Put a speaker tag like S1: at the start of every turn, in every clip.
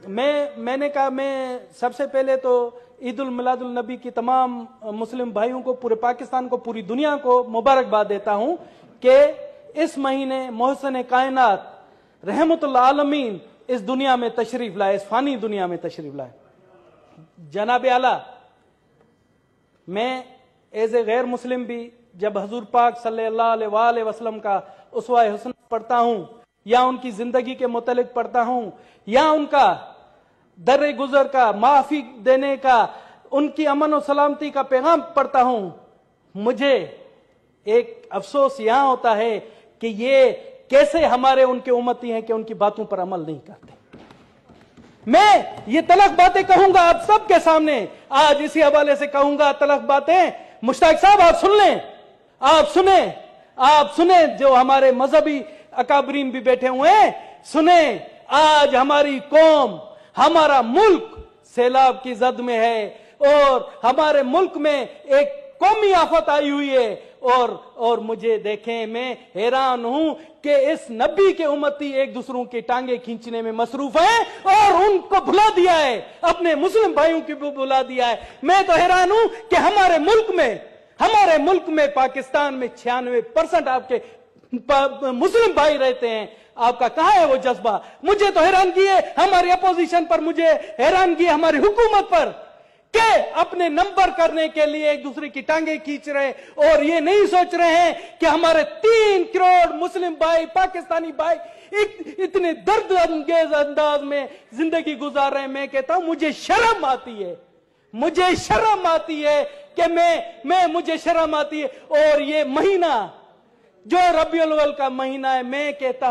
S1: मैंने कहा मैं सबसे पहले तो ईद उल मिलादुल नबी की तमाम मुस्लिम भाइयों को, पूरे पाकिस्तान को, पूरी दुनिया को मुबारकबाद देता हूं कि इस महीने मोहसिन कायनात रहमतुल आलमीन इस दुनिया में तशरीफ लाए, इस फानी दुनिया में तशरीफ लाए। जनाब आला, मैं एज ए गैर मुस्लिम भी जब हजूर पाक सल्लल्लाहु अलैहि वसल्लम का उसवा हुस्न पढ़ता हूं, या उनकी जिंदगी के मुतालिक पढ़ता हूं, या उनका दर गुजर का, माफी देने का, उनकी अमन और सलामती का पैगाम पढ़ता हूं, मुझे एक अफसोस यहां होता है कि ये कैसे हमारे उनके उम्मती हैं कि उनकी बातों पर अमल नहीं करते। मैं ये तलख बातें कहूंगा आप सबके सामने, आज इसी हवाले से कहूंगा तलख बातें। मुश्ताक साहब आप सुन लें, आप सुने जो हमारे मजहबी अकाबरीन भी बैठे हुए हैं, सुने। आज हमारी कौम, हमारा मुल्क सैलाब की जद में है और हमारे मुल्क में एक कौमी आफत आई हुई है। और मुझे देखें, मैं हैरान हूं कि इस नबी के उम्मती एक दूसरों की टांगे खींचने में मसरूफ हैं और उनको भुला दिया है, अपने मुस्लिम भाइयों की भी भुला दिया है। मैं तो हैरान हूं कि हमारे मुल्क में पाकिस्तान में 96% आपके मुस्लिम भाई रहते हैं। आपका कहां है वो जज्बा? मुझे तो हैरानगी है हमारी अपोजिशन पर, मुझे हैरानगी है हमारी हुकूमत पर कि अपने नंबर करने के लिए एक दूसरे की टांगे खींच रहे और ये नहीं सोच रहे हैं कि हमारे 3 करोड़ मुस्लिम भाई, पाकिस्तानी भाई इतने दर्द अंगेज अंदाज में जिंदगी गुजार रहे हैं। मैं कहता हूं मुझे शर्म आती है कि मुझे शर्म आती है। और ये महीना जो रबीउल अव्वल का महीना है, मैं कहता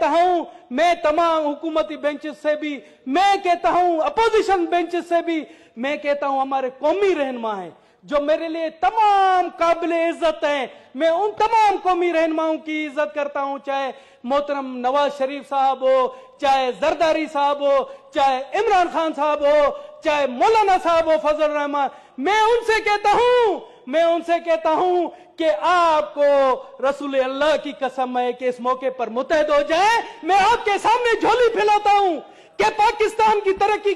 S1: हूं मैं तमाम हुकूमती बेंचेस से भी, मैं कहता हूं अपोजिशन बेंचेस से भी, मैं कहता हूं हमारे कौमी रहनुमा हैं जो मेरे लिए तमाम काबिल इज्जत हैं। मैं उन तमाम कौमी रहनुमाओं की इज्जत करता हूं, चाहे मोहतरम नवाज शरीफ साहब हो, चाहे जरदारी साहब हो, चाहे इमरान खान साहब हो, चाहे मौलाना साहब हो फजल रहमान। मैं उनसे कहता हूं कि आपको रसूल अल्लाह की कसम है कि इस मौके पर मुत्तहद हो जाए। मैं आपके सामने झोली फैलाता हूं कि पाकिस्तान की तरक्की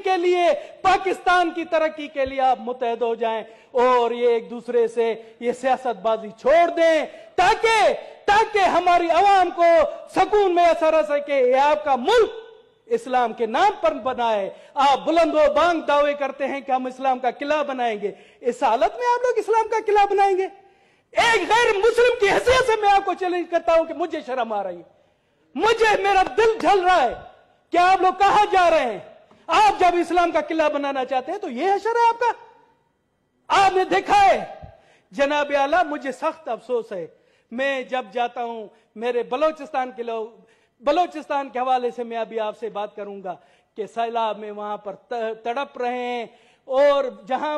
S1: के लिए आप मुत्तहद हो जाएं और ये एक दूसरे से ये सियासतबाजी छोड़ दें ताकि हमारी आवाम को सुकून में असर रह सके। ये आपका मुल्क इस्लाम के नाम पर बना है। आप बुलंदो बांग दावे करते हैं कि हम इस्लाम का किला बनाएंगे। इस हालत में आप लोग इस्लाम का किला बनाएंगे? एक गैर मुस्लिम की हैसियत से मैं आपको चैलेंज करता हूं कि मुझे शर्म आ रही है, मेरा दिल जल रहा है कि आप लोग कहां जा रहे हैं। आप जब इस्लाम का किला बनाना चाहते हैं तो यह हशर है आपका। आपने देखा है जनाब आला, मुझे सख्त अफसोस है, मैं जब जाता हूं मेरे बलोचिस्तान के हवाले से मैं अभी आपसे बात करूंगा कि सैलाब में वहां पर तड़प रहे हैं और जहां